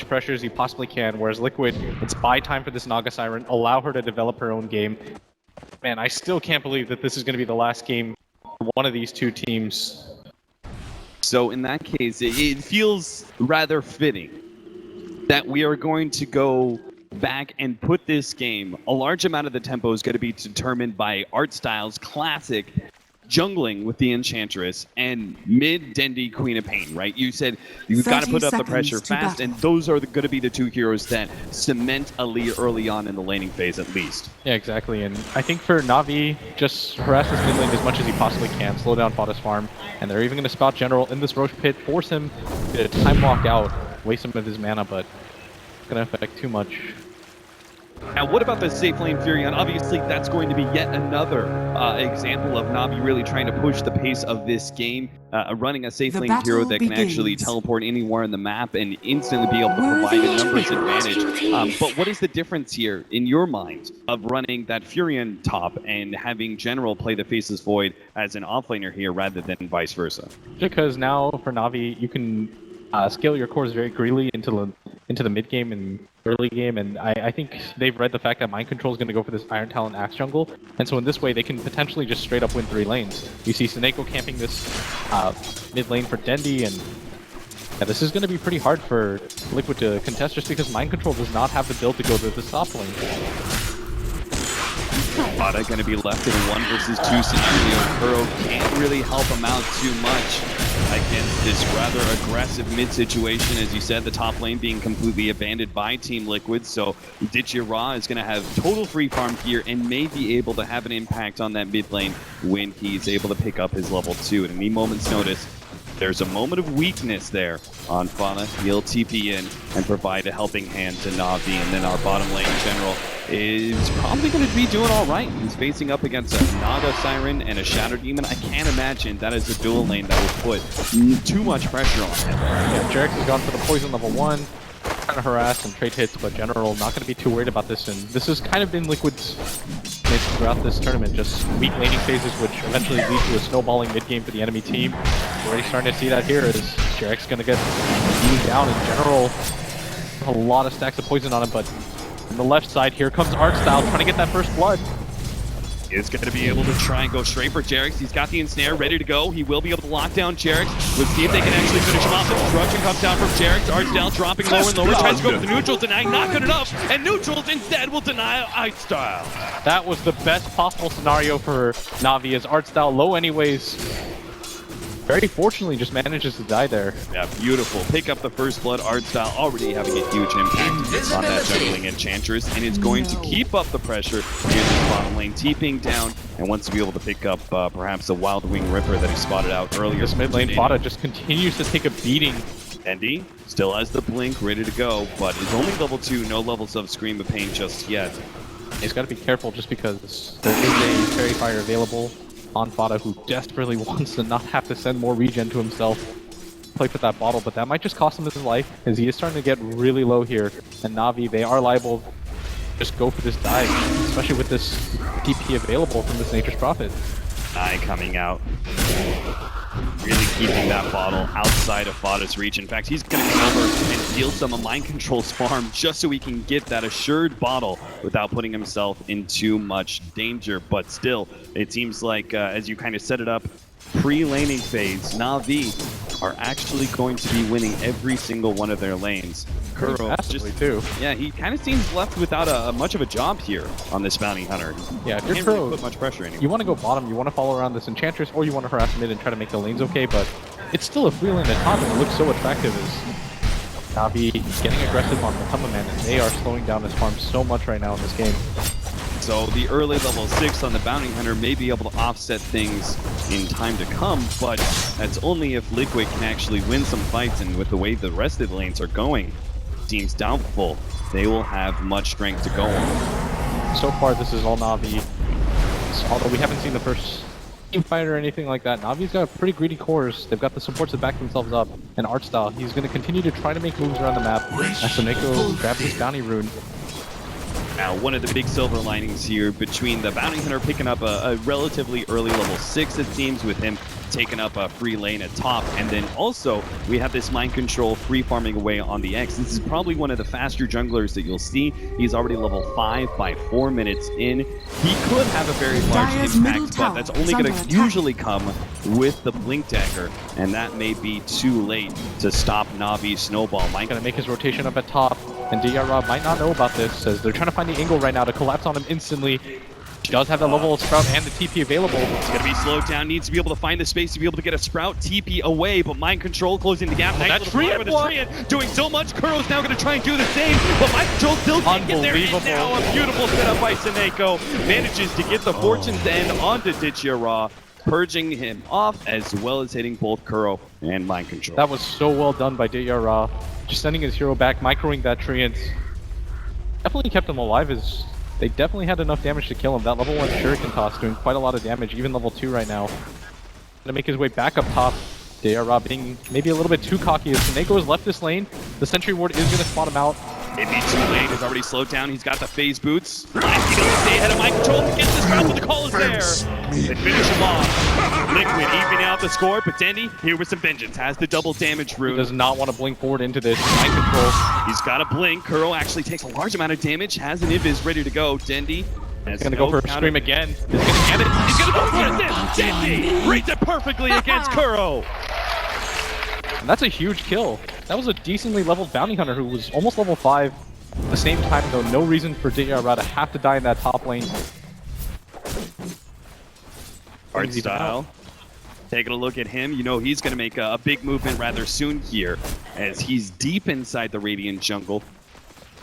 much pressure as you possibly can, whereas Liquid, it's buy time for this Naga Siren, allow her to develop her own game. Man, I still can't believe that this is going to be the last game for one of these two teams. So in that case, it feels rather fitting that we are going to go back and put this game. A large amount of the tempo is going to be determined by Artstyle's classic jungling with the Enchantress and mid Dendi Queen of Pain, right? You said you've got to put up the pressure fast, and those are going to be the two heroes that cement a lead early on in the laning phase at least. Yeah, exactly. And I think for Na'Vi, just harass this mid lane as much as he possibly can, slow down Fodder's farm, and they're even going to spot General in this Roche pit, force him to time walk out, waste some of his mana, but it's going to affect too much. Now, what about the safe lane Furion? Obviously, that's going to be yet another example of Na'Vi really trying to push the pace of this game, running a safe lane hero that can actually teleport anywhere in the map and instantly be able to provide a numbers advantage. But what is the difference here, in your mind, of running that Furion top and having General play the Faceless Void as an offlaner here rather than vice versa? Because now, for Na'Vi, you can scale your cores very greedily into the mid game and early game, and I think they've read the fact that Mind Control is going to go for this Iron Talon Axe jungle, and so in this way they can potentially just straight up win 3 lanes. You see Seneko camping this mid lane for Dendi, and yeah, this is going to be pretty hard for Liquid to contest just because Mind Control does not have the build to go to the top lane. Dota going to be left in a 1 versus 2 scenario. Kuro can't really help him out too much against this rather aggressive mid situation. As you said, the top lane being completely abandoned by Team Liquid, so Ditchy Ra is going to have total free farm here and may be able to have an impact on that mid lane when he's able to pick up his level 2. At any moment's notice, there's a moment of weakness there on Fauna. He'll TP in and provide a helping hand to Na'Vi, and then our bottom lane General is probably going to be doing all right. He's facing up against a Naga Siren and a Shadow Demon. I can't imagine that is a dual lane that will put too much pressure on him. Yeah, Jarek has gone for the poison level 1, trying to harass and trade hits, but General not going to be too worried about this, and this has kind of been Liquid's miss throughout this tournament, just weak laning phases which eventually lead to a snowballing mid game for the enemy team. We're already starting to see that here as Jarek's going to get beaten down in General. A lot of stacks of poison on him, but on the left side here comes Artstyle trying to get that first blood. Is going to be able to try and go straight for Jarex. He's got the ensnare ready to go. He will be able to lock down Jarex. Let's see if they can actually finish him off. The destruction comes down from Jarex. Artstyle dropping lower and lower. Tries to go for the neutral, denying, not good enough. And neutrals instead will deny Artstyle. That was the best possible scenario for Na'Vi as Artstyle low anyways. Very fortunately just manages to die there. Yeah, beautiful. Pick up the first blood. Artstyle already having a huge impact on that jungling Enchantress, and it's going to keep up the pressure in the bottom lane, TPing down, and wants to be able to pick up perhaps a Wild Wing Ripper that he spotted out earlier. This mid lane Fodder just continues to take a beating. Dendi still has the blink ready to go, but is only level 2, no levels of Scream of Pain just yet. He's got to be careful just because there is a Fairy Fire available on Fodder, who desperately wants to not have to send more regen to himself, play for that bottle, but that might just cost him his life, as he is starting to get really low here. And Na'Vi, they are liable to just go for this dive, especially with this DP available from this Nature's Prophet. Nai coming out, really keeping that bottle outside of Fodder's reach. In fact, he's going to come over and steal some of Mind Control's farm just so he can get that assured bottle without putting himself in too much danger. But still, it seems like, as you kind of set it up, pre-laning phase, Na'Vi are actually going to be winning every single one of their lanes. Kuro just, too. Yeah, he kind of seems left without much of a job here on this bounty hunter. Yeah, if you're can't Kuro, really put much pressure anymore. You want to go bottom, you want to follow around this Enchantress, or you want to harass mid and try to make the lanes okay, but it's still a free lane at top, and it looks so attractive as Na'Vi getting aggressive on the Tumba Man, and they are slowing down his farm so much right now in this game. So the early level 6 on the Bounty Hunter may be able to offset things in time to come, but that's only if Liquid can actually win some fights, and with the way the rest of the lanes are going, seems doubtful they will have much strength to go on. So far this is all Na'Vi, although we haven't seen the first team fight or anything like that. Na'Vi's got pretty greedy cores, they've got the supports to back themselves up, and Artstyle, he's going to continue to try to make moves around the map as Seneko grabs his Bounty Rune. Now, one of the big silver linings here between the Bounty Hunter picking up a relatively early level 6, it seems, with him taken up a free lane at top. And then also, we have this mind control free farming away on the X. This is probably one of the faster junglers that you'll see. He's already level 5 by 4 minutes in. He could have a very large impact, but that's only going to usually come with the Blink Dagger. And that may be too late to stop NaVi's snowball. Mike gonna make his rotation up at top, and DR might not know about this, as they're trying to find the angle right now to collapse on him instantly. He does have the level of Sprout and the TP available. He's going to be slowed down, needs to be able to find the space to be able to get a Sprout TP away, but Mind Control closing the gap. That Treant doing so much. Kuro's now going to try and do the same, but Mind Control still can't get there. And now a beautiful setup by Seneko. Manages to get the Fortune's End onto Ditchia, purging him off, as well as hitting both Kuro and Mind Control. That was so well done by Ditchia, just sending his hero back, microing that Treant. Definitely kept him alive, as they definitely had enough damage to kill him. That level 1 Shuriken toss doing quite a lot of damage, even level 2 right now. Gonna make his way back up top. Ditchia being maybe a little bit too cocky, as Seneko has left this lane. The Sentry Ward is gonna spot him out. It'd be too late. He's already slowed down. He's got the phase boots. He doesn't stay ahead of Mind Control. He gets this round, but the call is there. They finish him off. Liquid evening out the score, but Dendy, here with some vengeance, has the double damage rune. He does not want to blink forward into this. Mind Control. He's got a blink. Kuro actually takes a large amount of damage, has an invis ready to go. Dendy He's gonna go for a scream again. He's gonna get it. He's gonna go for it. Dendy reads it perfectly against Kuro. And that's a huge kill. That was a decently leveled bounty hunter who was almost level 5. At the same time, though, no reason for Ditchia to have to die in that top lane. Art style. Taking a look at him, you know he's going to make a big movement rather soon here, as he's deep inside the Radiant jungle.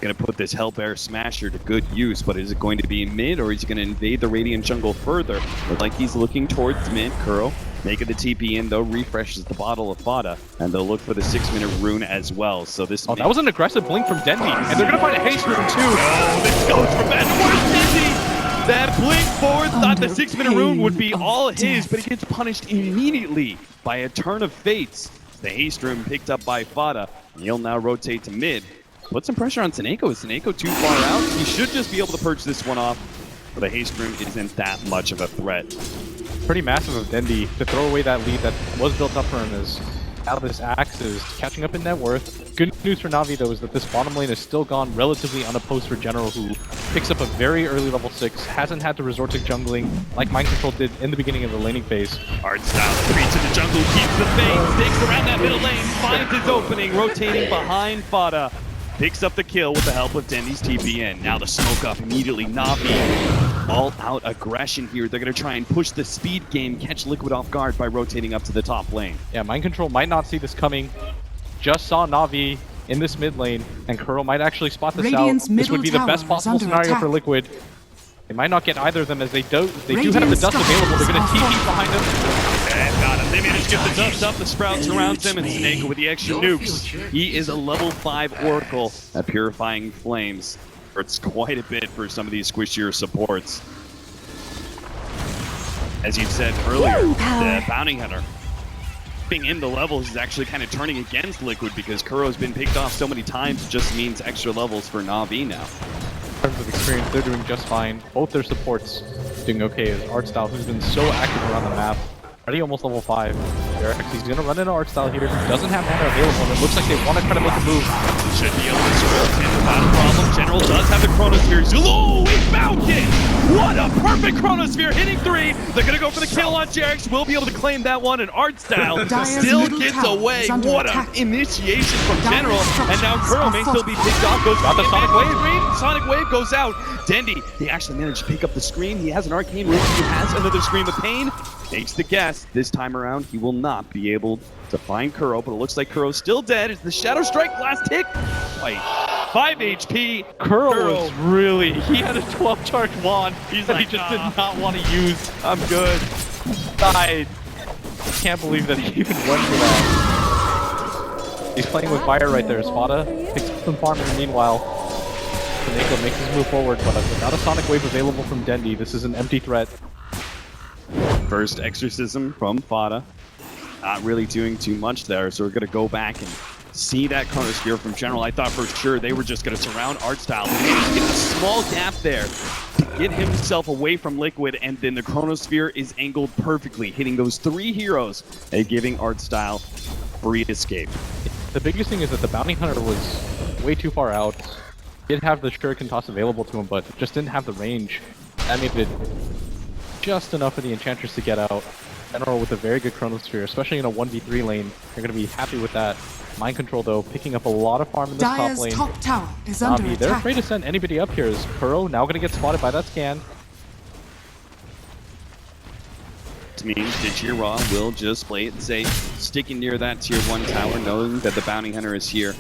Going to put this Hellbear Smasher to good use, but is it going to be mid, or is he going to invade the Radiant jungle further? Looks like he's looking towards mid. Kuro making the TP in, though, refreshes the bottle of Fada, and they'll look for the 6-minute rune as well. So this. Oh, that was an aggressive blink from Dendy, and they're going to find a haste rune too. Oh, this goes for bad. Where's Dendy? That blink forward thought the 6-minute rune would be all his, but he gets punished immediately by a turn of fates. The haste rune picked up by Fada, and he'll now rotate to mid. Put some pressure on Seneko. Is Seneko too far out? He should just be able to purge this one off, but the haste rune isn't that much of a threat. Pretty massive of Dendy to throw away that lead that was built up for him, as now this Axe is catching up in net worth. Good news for NaVi, though, is that this bottom lane has still gone relatively unopposed for General, who picks up a very early level 6, hasn't had to resort to jungling like Mind Control did in the beginning of the laning phase. Art style retreats to the jungle, keeps the fade, sticks around that middle lane, finds his opening, rotating behind Fada. Picks up the kill with the help of Dendy's TPN. Now the smoke up immediately. NaVi, all out aggression here. They're going to try and push the speed game, catch Liquid off guard by rotating up to the top lane. Yeah, Mind Control might not see this coming. Just saw NaVi in this mid lane, and Kuro might actually spot this out. This would be the best possible scenario for Liquid. They might not get either of them, as they do have the dust available. They're going to TP behind them. And got him. They managed to get the dust up. The Sprout surrounds him, and Seneko with the extra nukes. He is a level 5 Oracle at Purifying Flames. Hurts quite a bit for some of these squishier supports. As you said earlier, the Bounty Hunter being in the levels is actually kind of turning against Liquid, because Kuro's been picked off so many times. It just means extra levels for NaVi now. In terms of experience, they're doing just fine. Both their supports doing okay, as Artstyle, who's been so active around the map, already almost level 5. He's going to run into Artstyle here. Doesn't have mana available, and it looks like they want to try to make a move. Should be able to scroll in without a problem. General does have the Chronosphere. Zulu, he found it! What a perfect Chronosphere, hitting 3. They're going to go for the kill on Jarex. We'll be able to claim that one, and Artstyle still gets away. What an initiation from General. And now Kuro may still be picked off. Goes got the Sonic Wave. Sonic Wave goes out. Dendy, he actually managed to pick up the scream. He has an arcane rune. He has another Scream of Pain. Takes the guess. This time around, he will not be able to find Kuro, but it looks like Kuro's still dead. It's the Shadow Strike last hit. Wait, 5 HP. Kuro was really, he had a 12 charge wand. He just did not want to use. I'm good. Died. I can't believe that he even went for that. He's playing with fire right there. Spada picks up some farm in the meanwhile. Seneko makes his move forward, but without a Sonic Wave available from Dendy, this is an empty threat. First Exorcism from Fada. Not really doing too much there, so we're going to go back and see that Chronosphere from General. I thought for sure they were just going to surround Artstyle. They managed to get a small gap there. to get himself away from Liquid, and then the Chronosphere is angled perfectly, hitting those 3 heroes and giving Artstyle free escape. The biggest thing is that the Bounty Hunter was way too far out. Did have the Shuriken toss available to him, but just didn't have the range. That made it just enough for the Enchantress to get out. General with a very good Chronosphere, especially in a 1v3 lane. You're going to be happy with that. Mind Control, though, picking up a lot of farm in this top lane. Top tower is under attack. They're afraid to send anybody up here. Is Kuro now going to get spotted by that scan? This means Digiraw will just play it safe, sticking near that tier 1 tower, knowing that the Bounty Hunter is here.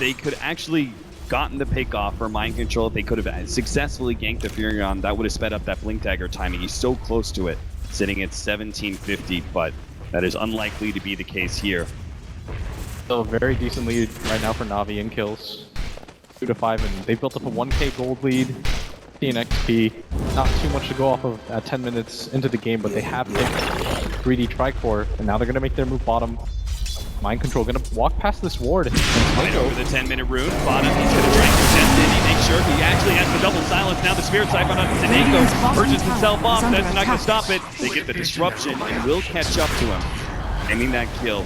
They could actually gotten the pick off for Mind Control. If they could have successfully ganked the Furion, that would have sped up that Blink Dagger timing. He's so close to it, sitting at 1750, but that is unlikely to be the case here. So very decent lead right now for NaVi in kills. 2-5, and they built up a 1k gold lead. In XP, not too much to go off of at 10 minutes into the game, but they have picked greedy Tricore, and now they're going to make their move bottom. Mind Control going to walk past this ward. Right over the 10-minute rune. Bottom, he's going to try and contest it. He makes sure he actually has the double silence. Now the Spirit Siphon on Seneko purges himself off. That's not going to stop it. They get the disruption and will catch up to him. Aiming that kill.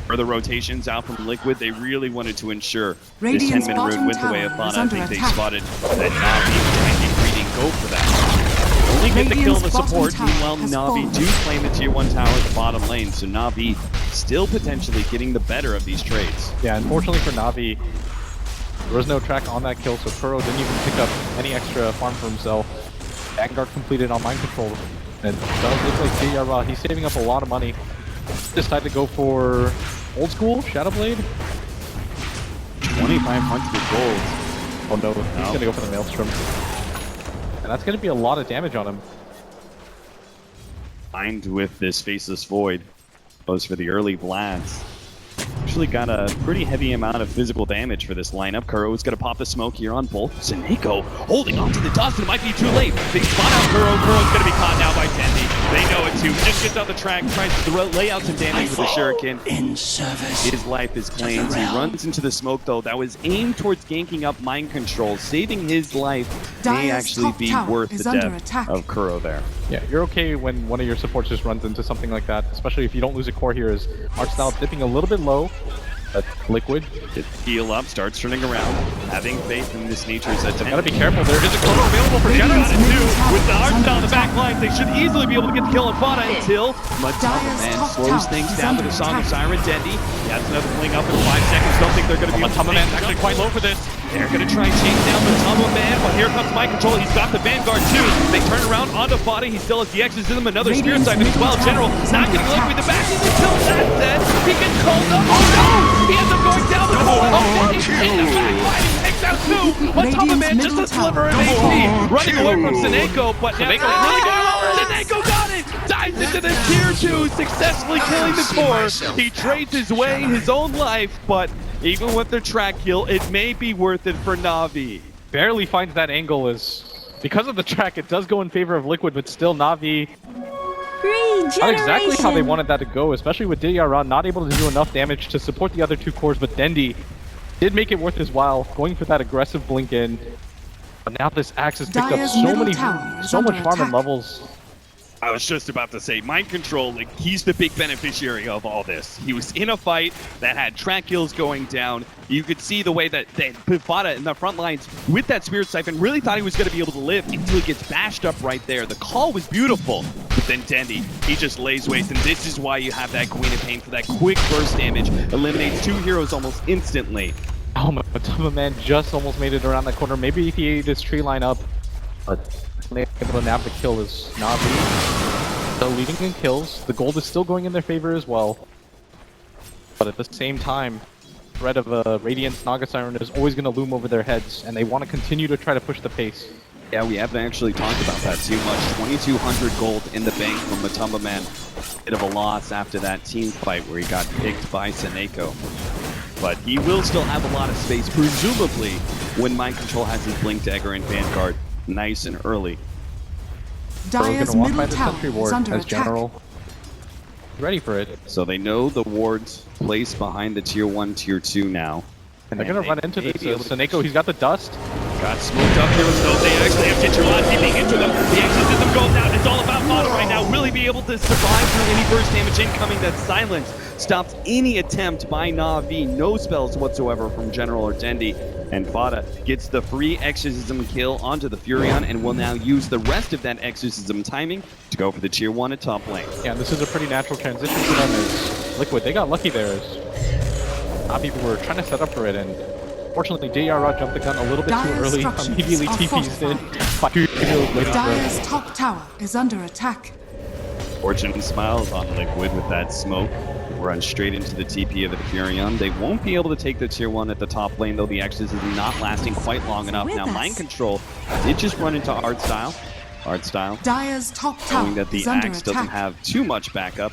For the rotations out from Liquid, they really wanted to ensure this 10-minute rune went the way of Fauna. I think they spotted that NaVi was trying to get greedy and go for that. Only get the kill in the support. Meanwhile, NaVi do claim the tier 1 tower at the bottom lane, so NaVi still potentially getting the better of these trades. Yeah, unfortunately for NaVi, there was no track on that kill, so Kuro didn't even pick up any extra farm for himself. Vanguard completed on Mind Control, and it does look like Digiraw, he's saving up a lot of money. Decided to go for old school Shadowblade. 2,500 gold. Oh no, he's gonna go for the Maelstrom. And that's gonna be a lot of damage on him. Combined with this Faceless Void, goes for the early Vlads. Actually got a pretty heavy amount of physical damage for this lineup. Kuro is going to pop the smoke here on both. Seneko holding on to the dust, and it might be too late. They spot out Kuro. Kuro's going to be caught now by Tendi. They know it too. Just gets on the track, tries to lay out some damage with the Shuriken. In service. His life is claimed. He runs into the smoke, though. That was aimed towards ganking up Mind Control. Saving his life may actually be worth the death of Kuro there. Yeah, you're okay when one of your supports just runs into something like that, especially if you don't lose a core here. As Artstyle dipping a little bit low. Liquid. Heal up, starts turning around, having faith in this nature's attempt. Gotta be careful, there is a chrono available for Jenna too. With the Artstyle on the back line, they should easily be able to get the kill on Fauna until Matama slows things down with the Song of Siren. Dendi, he has another fling up in 5 seconds. Don't think they're gonna be Matama Man's actually quite low for this. They're gonna try and chase down Matama Man, but here comes Mind Control. He's got the Vanguard too. They turn around onto Fauna. He still has the X's in him. Another Spirit Siphon as well. General not getting looked with the back until that's dead. He gets called up. Oh no! He ends up going down the hole. Oh, he's in the back line. He takes out two. Matama Man just a sliver of AP. Running away from Seneko, but Seneko really going over. Seneko got it! Dives into the tier 2, successfully killing the core. He trades his way, his own life, but even with the track kill, it may be worth it for NaVi. Barely finds that angle is because of the track. It does go in favor of Liquid, but still NaVi not exactly how they wanted that to go, especially with Digiraw not able to do enough damage to support the other 2 cores, but Dendi did make it worth his while, going for that aggressive blink in. But now this Axe has picked up so much farm and levels. I was just about to say, Mind Control, like, he's the big beneficiary of all this. He was in a fight that had track kills going down. You could see the way that Pivata in the front lines with that Spirit Siphon really thought he was going to be able to live until he gets bashed up right there. The call was beautiful, but then Dendi, he just lays waste, and this is why you have that Queen of Pain for that quick burst damage. Eliminates 2 heroes almost instantly. Oh, Matama Man just almost made it around that corner. Maybe if he ate his tree line up, but able to nab the kill is NaVi. So leading in kills, the gold is still going in their favor as well. But at the same time, threat of a Radiance Naga Siren is always going to loom over their heads, and they want to continue to try to push the pace. Yeah, we haven't actually talked about that too much. 2,200 gold in the bank from Matama Man. Bit of a loss after that team fight where he got picked by Seneko. But he will still have a lot of space, presumably, when Mind Control has his Blink Dagger and Vanguard nice and early. Dire's middle tower is under as attack. general. Ready for it. So they know the wards placed behind the tier 1, tier 2 now. And they're going to run into this. Seneko, he's got the dust. Got smoked up here as though they actually have Tichuan being into them. The exorcism goes out. It's all about Fada right now. Will he be able to survive through any burst damage incoming? That silence stops any attempt by NaVi. No spells whatsoever from General or Dendi. And Fada gets the free exorcism kill onto the Furion and will now use the rest of that exorcism timing to go for the tier 1 at top lane. Yeah, this is a pretty natural transition for them as Liquid. They got lucky there as NaVi were trying to set up for it, and fortunately JR jumped the gun a little bit too early, immediately TP's in. Dire's top tower is under attack. Fortune smiles on Liquid with that smoke. Run straight into the TP of the Furion. They won't be able to take the tier 1 at the top lane, though the Exodus is not lasting quite long enough. Now, Mind Control did just run into Art Style. Dire's top tower knowing that the is under Axe attack. doesn't have too much backup.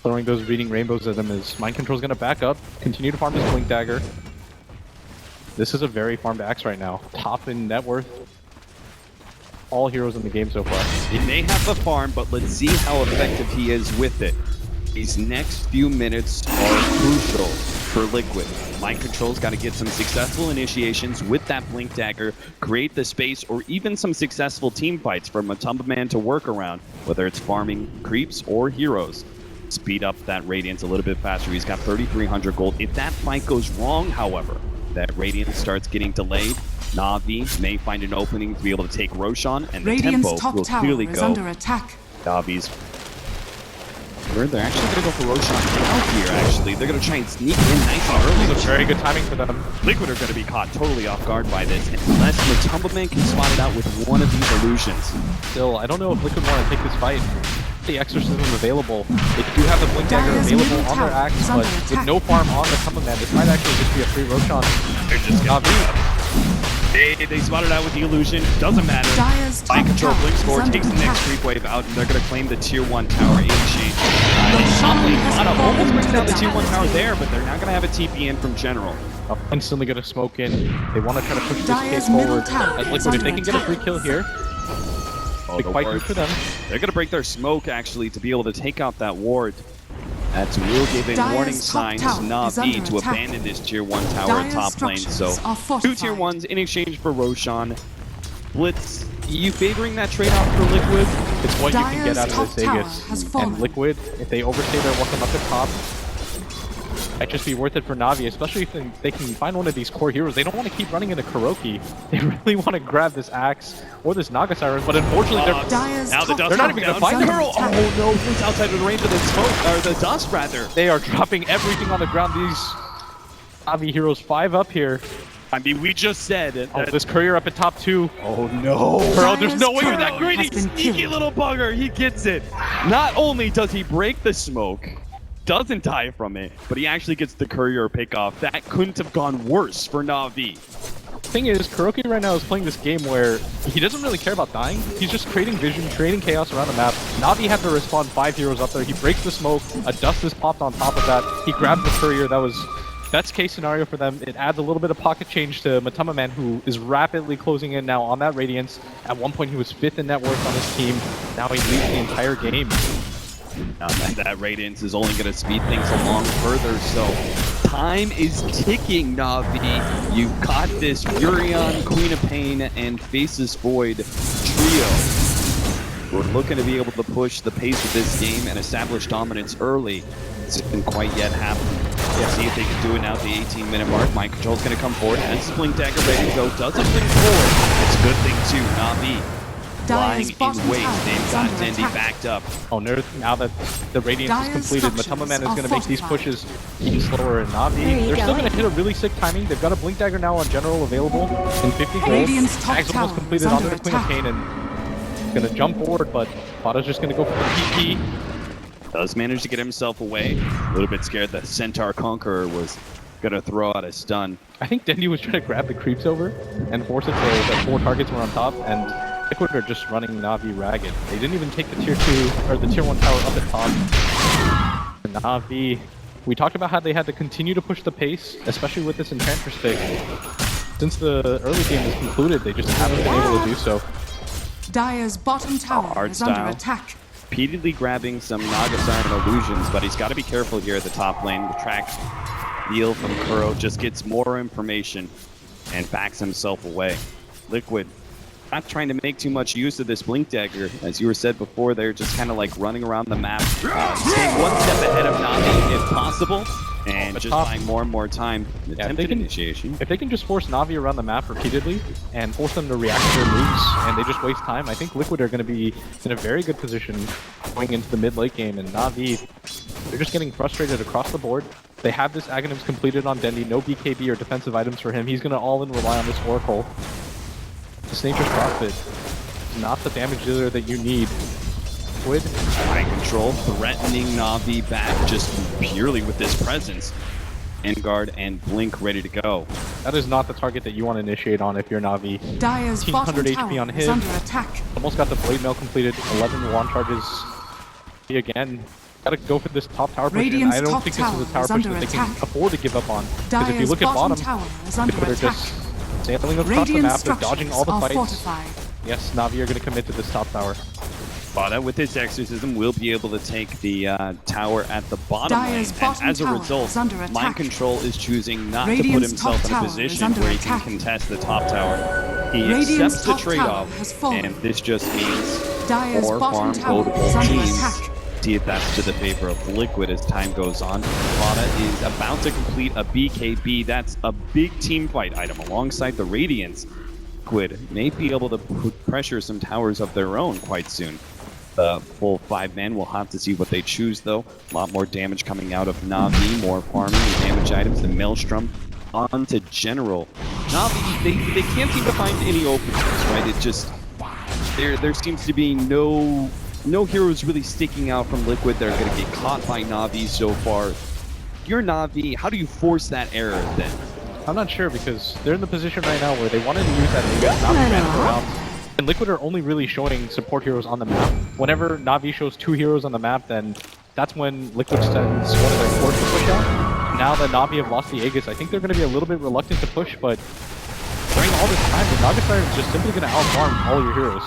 Throwing those reading rainbows at them as Mind Control's going to back up, continue to farm his Blink Dagger. This is a very farmed Axe right now. Top in net worth. All heroes in the game so far. He may have the farm, but let's see how effective he is with it. These next few minutes are crucial for Liquid. Mind Control's got to get some successful initiations with that Blink Dagger, create the space, or even some successful team fights for Matumbaman to work around, whether it's farming creeps or heroes. Speed up that Radiance a little bit faster. He's got 3,300 gold. If that fight goes wrong, however, that Radiance starts getting delayed, NaVi may find an opening to be able to take Roshan, and the Radiant's tempo top will tower clearly is go under attack. NaVi's. They're actually going to go for Roshan out here, actually. They're going to try and sneak in nice and early. This is very good timing for them. Liquid are going to be caught totally off guard by this, unless Matumbaman can spot it out with one of these illusions. Still, I don't know if Liquid want to take this fight. The Exorcism available. They do have the Blink Dagger available on their Axe, but with no farm on Matumbaman, this might actually just be a free Roshan. They're just They spotted out with the illusion. Doesn't matter. Mind Control Blink Score takes the next creep wave out, and they're going to claim the tier 1 tower in exchange. Almost brings down the tier 1 tower there, but they're not going to have a TP in from General. Instantly going to smoke in. They want to try to push this case forward. As Liquid, if they can get a free kill here, big fight good for them. They're going to break their smoke, actually, to be able to take out that ward. That will give a warning sign to NaVi to abandon this tier 1 tower at top lane. So, 2 tier 1s in exchange for Roshan. Blitz, you favoring that trade-off for Liquid? It's what you can get out of this Aegis. And Liquid, if they overstay their welcome up the top, might just be worth it for NaVi, especially if they can find one of these core heroes. They don't want to keep running into Kuroki. They really want to grab this Axe or this Naga Siren, but unfortunately they're not even going to find them. Oh no, he's outside of the range of the smoke, or the dust rather. They are dropping everything on the ground. These NaVi heroes 5 up here. I mean, we just said it. Oh, this courier up at top 2. Oh no. Bro, there's no way you're that greedy, sneaky little bugger. He gets it. Not only does he break the smoke, doesn't die from it, but he actually gets the courier pick off. That couldn't have gone worse for NaVi. Thing is, Kuroki right now is playing this game where he doesn't really care about dying. He's just creating vision, creating chaos around the map. NaVi had to respawn 5 heroes up there. He breaks the smoke. A dust is popped on top of that. He grabs the courier. That was best case scenario for them. It adds a little bit of pocket change to Matumbaman, who is rapidly closing in now on that Radiance. At one point, he was 5th in net worth on his team. Now he leads the entire game. That Radiance is only going to speed things along further, so time is ticking, NaVi. You've got this Furion, Queen of Pain, and Faceless Void trio. We're looking to be able to push the pace of this game and establish dominance early. It hasn't quite yet happened. Let's see if they can do it now at the 18-minute mark. Mind Control's going to come forward, has Blink Dagger ready to go, doesn't blink forward. It's a good thing too, NaVi. Lying in wait, they've got Dendi backed up. Oh, now that the Radiance is completed, Matumbaman is going to make these pushes even slower, and NaVi, they're still going to hit a really sick timing. They've got a Blink Dagger now on General available in 50 gold. Axe almost completed onto the Queen of Pain, and going to jump forward, but Fada's just going to go for the TP. Does manage to get himself away. A little bit scared that Centaur Conqueror was going to throw out a stun. I think Dendi was trying to grab the creeps over and force it so that 4 targets were on top, and Liquid are just running NaVi ragged. They didn't even take the tier 2 or the tier 1 tower up at top. NaVi, we talked about how they had to continue to push the pace, especially with this Enchantress pick. Since the early game is concluded, they just haven't been able to do so. Dire's bottom tower is under attack. Repeatedly grabbing some Naga Siren illusions, but he's got to be careful here at the top lane. The track deal from Kuro just gets more information and backs himself away. Liquid not trying to make too much use of this Blink Dagger. As you were said before, they're just kind of like running around the map, staying one step ahead of NaVi if possible, and just buying more and more time. Attempted initiation. If they can just force NaVi around the map repeatedly and force them to react to their moves, and they just waste time, I think Liquid are going to be in a very good position going into the mid-late game, and NaVi, they're just getting frustrated across the board. They have this Aghanims completed on Dendi, no BKB or defensive items for him. He's going to all-in rely on this Oracle. This Nature's Prophet is not the damage dealer that you need. Liquid, mind control, threatening NaVi back just purely with his presence. Vanguard and Blink ready to go. That is not the target that you want to initiate on if you're NaVi. Dire's bottom 100 tower HP on is him. under attack. Almost got the Blade Mail completed. 11 wand charges. Again, gotta go for this top tower push. And I don't think this is a tower push that they can afford to give up on. Because if you look at bottom, they're just sailing across the map. They're dodging all the fights. Fortified. Yes, NaVi are going to commit to this top tower. Vada with his exorcism will be able to take the tower at the bottom lane, and as a result, Mind Control is choosing not to put himself in a position where he can contest the top tower. He accepts the trade-off, and this just means more farm goal to both teams. See if that's to the favor of Liquid as time goes on. Vada is about to complete a BKB. That's a big team fight item alongside the Radiance. Liquid may be able to pressure some towers of their own quite soon. The full 5-man, we'll have to see what they choose though. A lot more damage coming out of NaVi, more farming and damage items. The Maelstrom on to General. NaVi, they can't seem to find any openings, right? It just, there seems to be no heroes really sticking out from Liquid. They're going to get caught by NaVi so far. You're NaVi, how do you force that error then? I'm not sure because they're in the position right now where they wanted to use that Aegis, not panic around. And Liquid are only really showing support heroes on the map. Whenever NaVi shows 2 heroes on the map, then that's when Liquid sends one of their cores to push out. Now that NaVi have lost the Aegis, I think they're going to be a little bit reluctant to push, but during all this time, the Naga Siren is just simply going to outfarm all your heroes.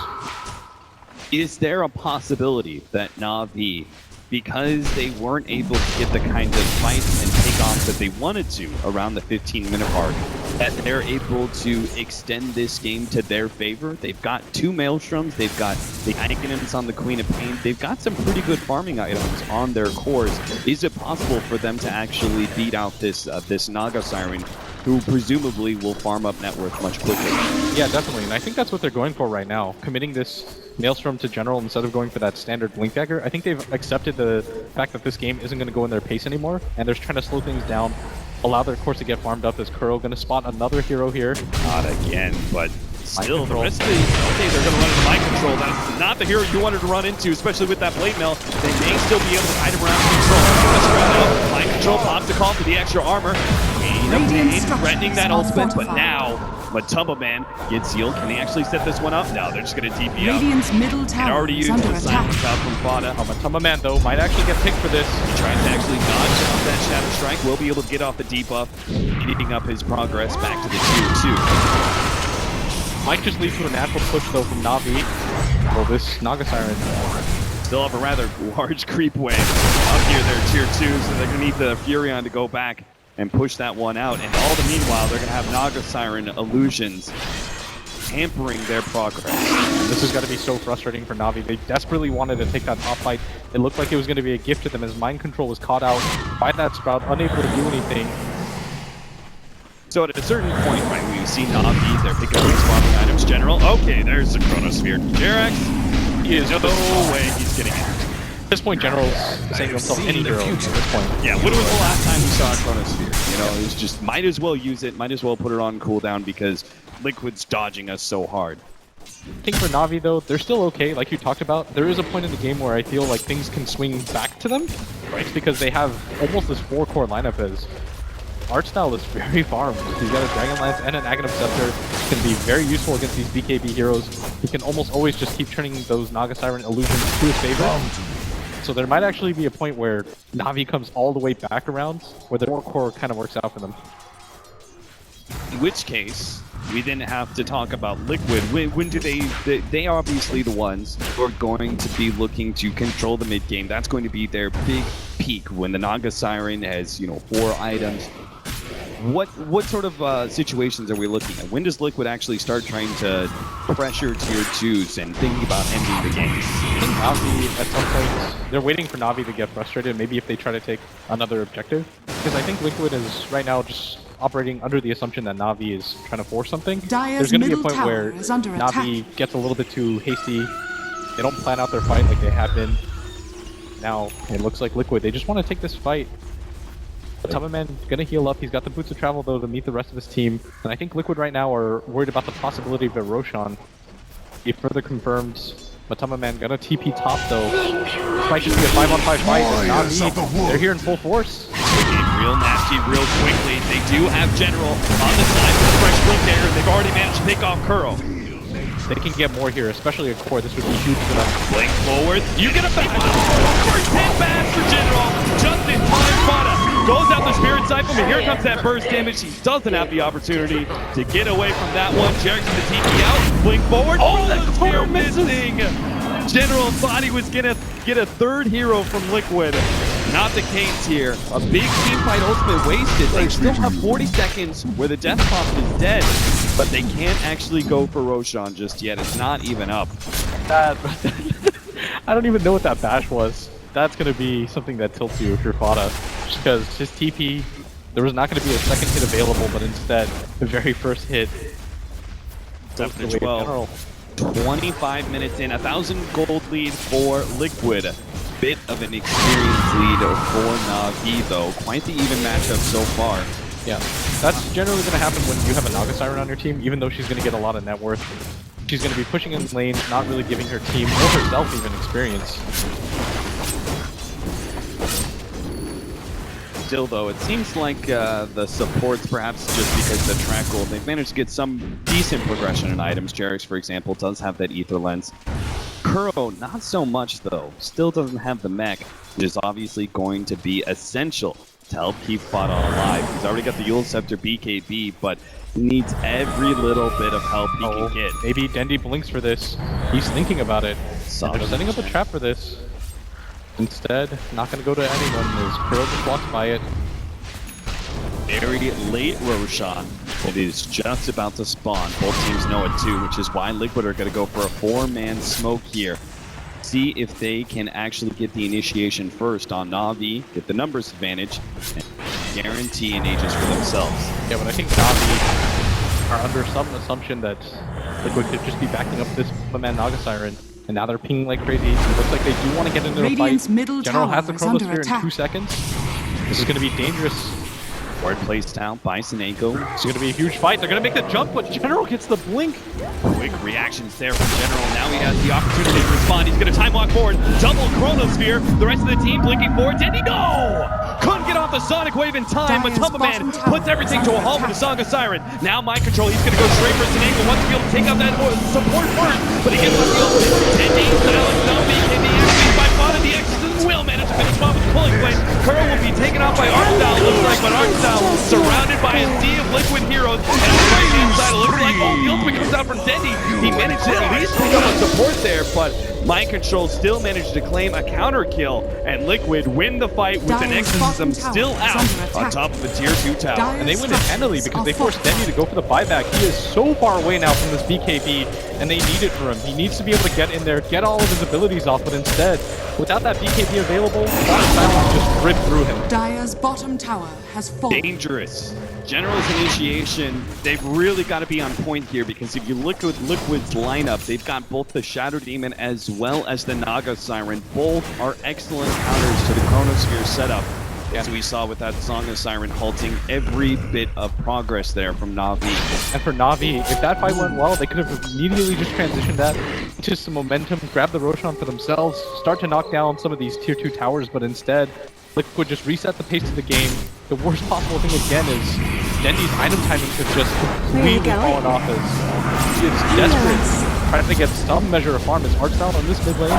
Is there a possibility that NaVi, because they weren't able to get the kind of fights and takeoffs that they wanted to around the 15-minute mark, that they're able to extend this game to their favor? They've got 2 Maelstroms, they've got the Aghanims on the Queen of Pain, they've got some pretty good farming items on their cores. Is it possible for them to actually beat out this Naga Siren, who presumably will farm up net worth much quicker? Yeah, definitely, and I think that's what they're going for right now. Committing this Maelstrom to General instead of going for that standard Blink Dagger. I think they've accepted the fact that this game isn't going to go in their pace anymore, and they're trying to slow things down, allow their course to get farmed up. As Kuro going to spot another hero here. Not again, but still the rest of the... Okay, they're going to run into Mind Control. That's not the hero you wanted to run into, especially with that Blade Mail. They may still be able to hide around Control. Mind Control pops the call for the extra armor. Threatening that ultimate, but now Matumba Man gets healed. Can they actually set this one up? No, they're just going to TP up. Radiant's middle tower already used under the attack. silence out from Vada. Matumba Man, though, might actually get picked for this. He tries to actually dodge off that Shadow Strike. Will be able to get off the debuff, speeding up his progress back to the tier 2. Might just lead to a natural push, though, from NaVi. Well, this Naga Siren still have a rather large creep wave up here. They're tier 2, so they're going to need the Furion to go back and push that one out. And all the meanwhile, they're going to have Naga Siren illusions hampering their progress. This has got to be so frustrating for NaVi. They desperately wanted to take that top fight. It looked like it was going to be a gift to them as Mind Control was caught out by that Sprout, unable to do anything. So at a certain point, right, when you see NaVi, they're picking up these farming items. General, okay, there's the Chronosphere. Jerax, he is no way he's getting it. At this point, General's saying to himself any hero at this point. Yeah, when was the last time we saw a Chronosphere? You know, it's just, might as well use it, might as well put it on cooldown because Liquid's dodging us so hard. I think for NaVi, though, they're still okay, like you talked about. There is a point in the game where I feel like things can swing back to them, right? Because they have almost this 4-core lineup as art style is very farmed. He's got a Dragon Lance and an Aghanim Scepter. Can be very useful against these BKB heroes. He can almost always just keep turning those Naga Siren illusions to his favor. So there might actually be a point where NaVi comes all the way back around, where the 4-core kind of works out for them. In which case, we then have to talk about Liquid. When do they are obviously the ones who are going to be looking to control the mid game. That's going to be their big peak when the Naga Siren has, you know, 4 items. What sort of situations are we looking at? When does Liquid actually start trying to pressure tier 2s and thinking about ending the game? I think NaVi, at some point, they're waiting for NaVi to get frustrated, maybe if they try to take another objective. Because I think Liquid is right now just operating under the assumption that NaVi is trying to force something. There's going to be a point where NaVi gets a little bit too hasty. They don't plan out their fight like they have been. Now, it looks like Liquid, they just want to take this fight. Matamaman gonna heal up. He's got the boots of travel though to meet the rest of his team, and I think Liquid right now are worried about the possibility of a Roshan. He further confirmed Matamaman gonna TP top though. This might just be a 5-on-5 fight. NaVi, they're here in full force. Real nasty, real quickly. They do have General on the side with a fresh blink dagger, and they've already managed to pick off Kuro. They can get more here, especially at core. This would be huge for them. Blink forward. You get a back. First hit back for General. Just in time, Fada goes out the Spirit Siphon, but here comes that burst damage. He doesn't have the opportunity to get away from that one. Jarek's gonna TP out. Blink forward. Oh, that Kuro missing. General thought he was gonna get a third hero from Liquid. Not the case here. A big team fight ultimate wasted. They still have 40 seconds where the death prompt is dead, but they can't actually go for Roshan just yet. It's not even up. I don't even know what that bash was. That's going to be something that tilts you if you're Fada. Just because his TP, there was not going to be a second hit available, but instead, the very first hit. Definitely 25 minutes in, 1,000 gold lead for Liquid. Bit of an experienced lead for NaVi though. Quite the even matchup so far. Yeah, that's generally going to happen when you have a Naga Siren on your team, even though she's going to get a lot of net worth. She's going to be pushing in lane, not really giving her team or herself even experience. Still though, it seems like the supports, perhaps just because the track gold, they've managed to get some decent progression in items. Jarek's, for example, does have that Ether Lens. Kuro, not so much though. Still doesn't have the mech, which is obviously going to be essential to help keep Fada alive. He's already got the Yule Scepter BKB, but he needs every little bit of help he can get. Maybe Dendi blinks for this. He's thinking about it. They're setting up a trap for this. Instead, not going to go to anyone as Kuro just walks by it. Very late Roshan. It is just about to spawn. Both teams know it too, which is why Liquid are going to go for a 4-man smoke here. See if they can actually get the initiation first on NaVi, get the numbers advantage, and guarantee an Aegis for themselves. Yeah, but I think NaVi are under some assumption that Liquid could just be backing up this 1-man Naga Siren. And now they're pinging like crazy. It looks like they do want to get into the fight. General has the Chronosphere in 2 seconds. This is going to be dangerous. Ward placed out by Seneko. It's going to be a huge fight. They're going to make the jump, but General gets the blink. Quick reactions there from General. Now he has the opportunity to respond. He's going to time walk forward. Double Chronosphere. The rest of the team blinking forward. Did he go? Couldn't get off the Sonic Wave in time. Matamaman puts everything to a halt with the Song of Siren. Now mind control. He's going to go straight for Seneko. Wants to be able to take out that support first, but he gets the field. Dendi, Silent Zombie, can be activated by Fada. The Exorcism will manage to finish off with the pulling blade. Kuro will be taken out by Archdal, looks like, but Archdal surrounded by a sea of Liquid heroes. And on the right hand side, it looks like, oh, the ultimate comes out from Dendi. He managed to at least pick up a support there, but Mind Control still managed to claim a counter kill, and Liquid win the fight with an Exorcism still out on top of the tier 2 tower. And they win it handily because they forced Dendi to go for the buyback. He is so far away now from this BKB, and they need it for him. He needs to be able to get in there, get all of his abilities off, but instead, without that BKB available, Silence just ripped through him. Dire's bottom tower has fallen. Dangerous. General's initiation, they've really got to be on point here, because if you look at Liquid's lineup, they've got both the Shadow Demon as well as the Naga Siren. Both are excellent counters to the Chronosphere setup, as we saw with that Song of Siren halting every bit of progress there from NaVi. And for NaVi, if that fight went well, they could have immediately just transitioned that into some momentum, grab the Roshan for themselves, start to knock down some of these tier 2 towers, but instead, Liquid just reset the pace of the game. The worst possible thing again is Dendi's item timing has just completely fallen off as he is desperate, trying to get some measure of farm. Is Archdal on this mid lane?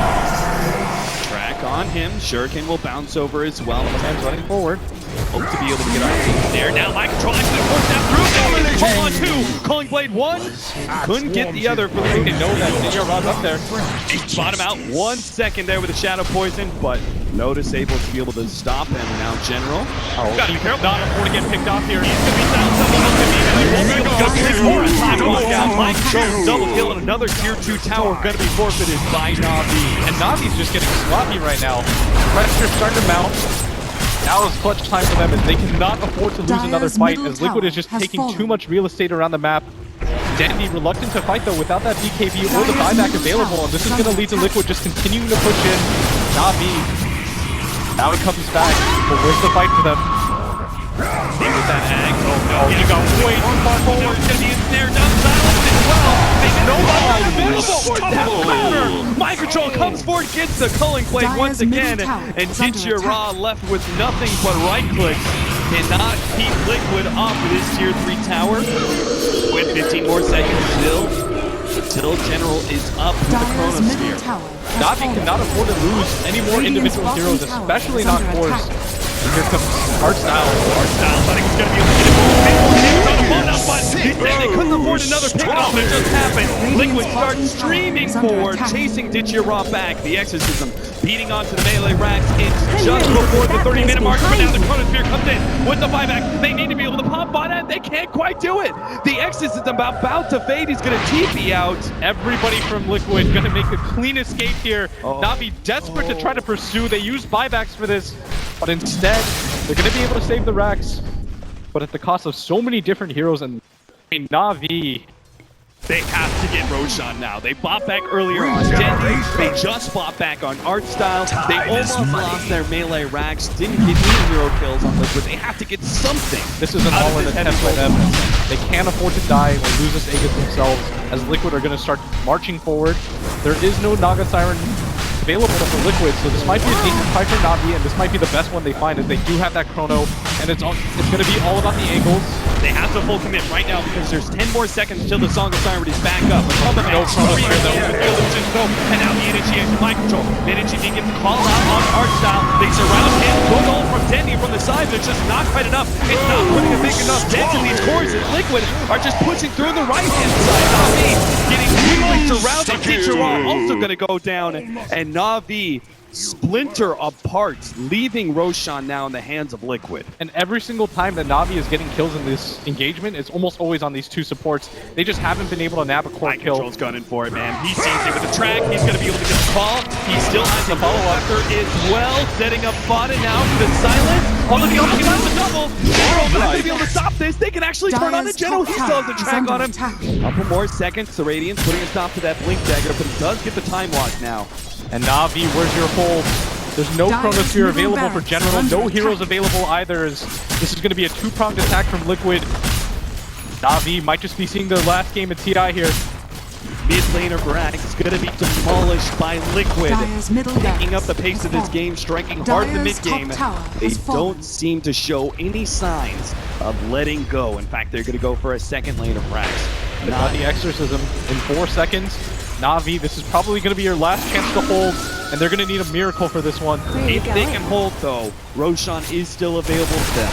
Track on him. Shuriken will bounce over as well. Man's running forward. Hope to be able to get our team there. Now Mind Control actually forced that through. Hold on two. Calling Blade one. Couldn't get the other for the They know that Ninja Rod's up there. Bottom out 1 second there with the Shadow Poison, but Notice able to be able to stop him. Now General. Oh, gotta be careful. Not afford to get picked off here. He's gonna be down. Someone time walkout. Mind Control double kill and another tier 2 tower gonna be forfeited by NaVi. And Navi's just getting sloppy right now. Pressure's starting to mount. Now is clutch time for them as they cannot afford to lose another fight as Liquid is just taking too much real estate around the map. Dandy reluctant to fight though without that BKB or the buyback available, and this is going to lead to Liquid just continuing to push in. NaVi. Now it comes back, but where's the fight for them? See with that ag. Oh no, he got way too far forward. He's gonna be ensnared down silence as well. No buyback available for that counter. Mind Control comes forward, gets the culling blade once again, and Ditchira left with nothing but right clicks. Cannot keep Liquid off of this tier 3 tower. With 15 more seconds until General is up with the Chronosphere. NaVi cannot afford to lose any more individual heroes, especially not Force. Here comes Artstyle. Artstyle thought he was going to be able to get a but he said they couldn't afford another pickoff, and it just happened. Liquid starts streaming forward, chasing Ditchira back. The Exorcism beating onto the melee racks. It's just before the 30-minute mark, but now the Chronosphere comes in with the buyback. They need to be able to pop on it. They can't quite do it. The Exorcism about to fade. He's going to TP out. Everybody from Liquid going to make the clean escape here. NaVi desperate to try to pursue. They use buybacks for this, but instead they're going to be able to save the racks, but at the cost of so many different heroes. And NaVi, they have to get Roshan now. They bought back earlier on Dendy. They just bought back on Artstyle. They almost lost their melee racks. Didn't get any hero kills on Liquid. They have to get something. This is an all-in attempt for them. They can't afford to die or lose this Aegis themselves, as Liquid are going to start marching forward. There is no Naga Siren available for Liquid, so this might be a decent fight for NaVi, and this might be the best one they find, as they do have that Chrono, and it's going to be all about the angles. They have to full commit right now because there's 10 more seconds until the Song of Siren is back up. But no Chrono here though, with the illusions go, and now the initiation Mind Control. Energy gets called out on Artstyle. They surround him, goes all from Dendy from the side, but it's just not quite enough. It's not putting a big enough dent in these cores, and Liquid are just pushing through the right-hand side. NaVi getting quickly surrounded. Ditchira also going to go down, and NaVi splinter apart, leaving Roshan now in the hands of Liquid. And every single time that NaVi is getting kills in this engagement, it's almost always on these two supports. They just haven't been able to nab a core kill. Control's gunning for it, man. He sees it with the track. He's going to be able to get the call. He still has the follow-up as well, setting up Fada now for the silence. Although the only got the double. They're not going to be able to stop this. They can actually turn on the General. He still has the track on him. Couple more seconds. The Radiance putting a stop to that Blink Dagger, but he does get the time walk now. And NaVi, where's your hold? There's no Chronosphere available for General, no heroes available either. This is going to be a two-pronged attack from Liquid. NaVi might just be seeing their last game at TI here. Mid laner Bragg is going to be demolished by Liquid, picking up the pace of this game, striking hard in the mid game. They don't seem to show any signs of letting go. In fact, they're going to go for a second lane of Brax. Not the Exorcism in 4 seconds. NaVi, this is probably going to be your last chance to hold, and they're going to need a miracle for this one. If they can hold, though, Roshan is still available to them.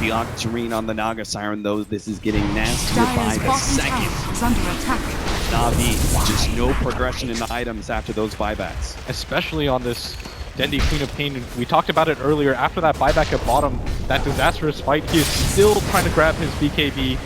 The Octarine on the Naga Siren, though, this is getting nastier by the second. NaVi, just no progression in the items after those buybacks. Especially on this Dendy Queen of Pain. We talked about it earlier. After that buyback at bottom, that disastrous fight, he is still trying to grab his BKB.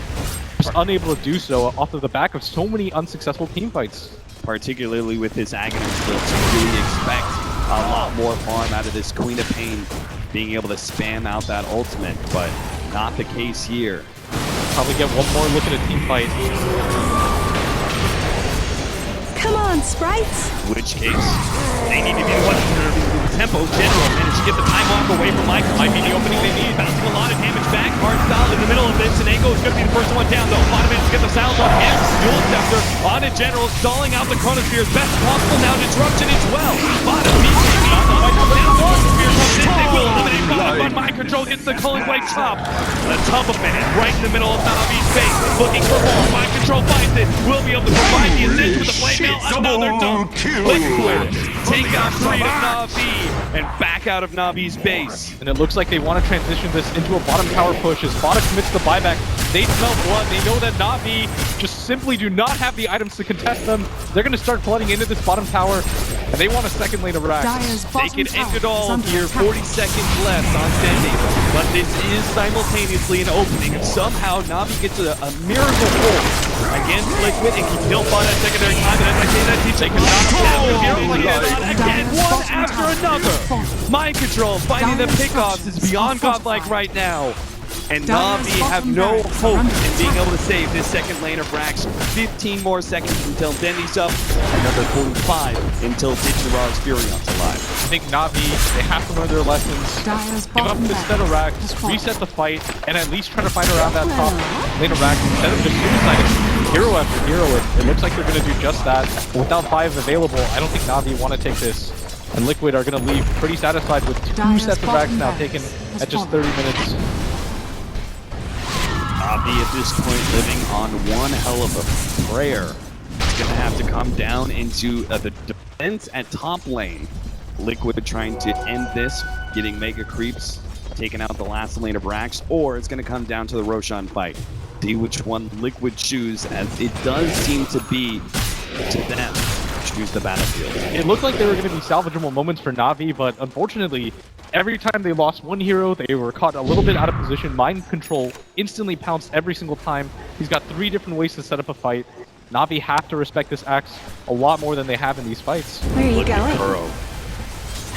Unable to do so off of the back of so many unsuccessful team fights. Particularly with his Aghanim skill, to really expect a lot more farm out of this Queen of Pain, being able to spam out that ultimate, but not the case here. Probably get one more look at a team fight. Come on, sprites! Which case, they need to be the ones that are the tempo. General managed to get the time walk away from Michael. Might be the opening they need. Bouncing a lot of damage back. Artstyle in the middle of this, and Ango is going to be the first one down, though. Fada managed to get the sounds on him. Dual Scepter on a General, stalling out the Chronosphere as best possible. Now Disruption as well. Fada beats it. Now the Chronosphere comes in. They will eliminate Fada, but Mind Control gets the Culling Blade chop. A tub of man right in the middle of NaVi's face. Looking for more. Mind control finds it. Will be able to provide the assist with the flame mail. Another dunk. Liquid take out 3 of NaVi and back out of NaVi's base. And it looks like they want to transition this into a bottom tower push as Bada commits the buyback. They smell blood. They know that NaVi just simply do not have the items to contest them. They're going to start flooding into this bottom tower, and they want a second lane of racks. They can end it all here. 40 seconds left on Dendy, but this is simultaneously an opening. If somehow NaVi gets a miracle pull against Liquid and can kill Bada secondary time, and as I say that, they cannot again, one after another. Mind control, finding the pickoffs is beyond godlike right now. And NaVi have no hope in being able to save this second lane of racks. 15 more seconds until Denny's up, another 45 until Ditcharar's Furion's alive. I think NaVi, they have to learn their lessons, give up this set of racks, reset the fight, and at least try to fight around that top lane of racks instead of just suiciding hero after hero. It looks like they're going to do just that. Without 5 available, I don't think NaVi want to take this. And Liquid are going to leave pretty satisfied with 2 sets of racks now taken at just 30 minutes. NaVi at this point living on one hell of a prayer. It's going to have to come down into the defense at top lane. Liquid trying to end this, getting mega creeps, taking out the last lane of racks, or it's going to come down to the Roshan fight. See which one Liquid choose, as it does seem to be to them choose the battlefield. It looked like they were going to be salvageable moments for NaVi, but unfortunately, every time they lost one hero, they were caught a little bit out of position. Mind control instantly pounced every single time. He's got 3 different ways to set up a fight. NaVi have to respect this axe a lot more than they have in these fights. Where are you going? Kuro.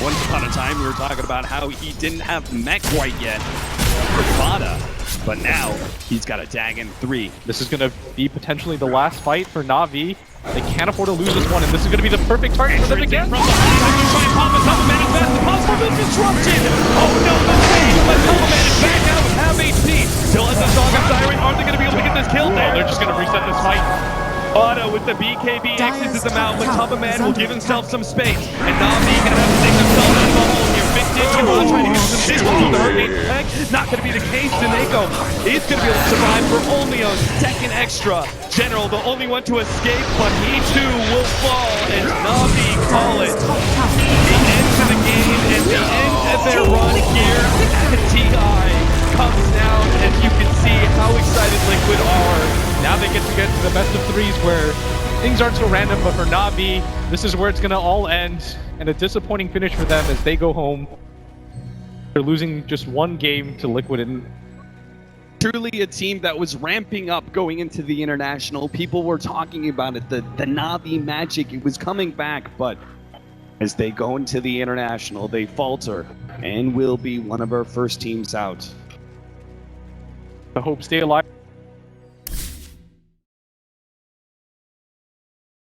Once upon a time, we were talking about how he didn't have mech quite yet for Bada, but now he's got a Dag in 3. This is going to be potentially the last fight for NaVi. They can't afford to lose this one, and this is going to be the perfect target for them again. From behind, they can try and pop us up a man as fast as possible. The disruption! Oh no, the save! But Teleman is back out with half HP. Still has a Song of Siren. Aren't they going to be able to get this kill? No, they're just going to reset this fight. Bada with the BKB exits them out, but Tubba will give himself some space. And NaVi gonna have to take themselves out of the hole here. Big Digimon trying to get some distance with the Hurricane Tech. Not gonna be the case. Daneko is gonna be able to survive for only a second extra. General, the only one to escape, but he too will fall as NaVi call it. The end to the game and the end of their run here at TI comes down, and you can see how excited Liquid are. Now they get to the best of 3s where things aren't so random, but for NaVi, this is where it's going to all end, and a disappointing finish for them as they go home. They're losing just 1 game to Liquid. And truly a team that was ramping up going into the international. People were talking about it, the NaVi magic, it was coming back, but as they go into the international, they falter and will be one of our first teams out. the hope stay alive.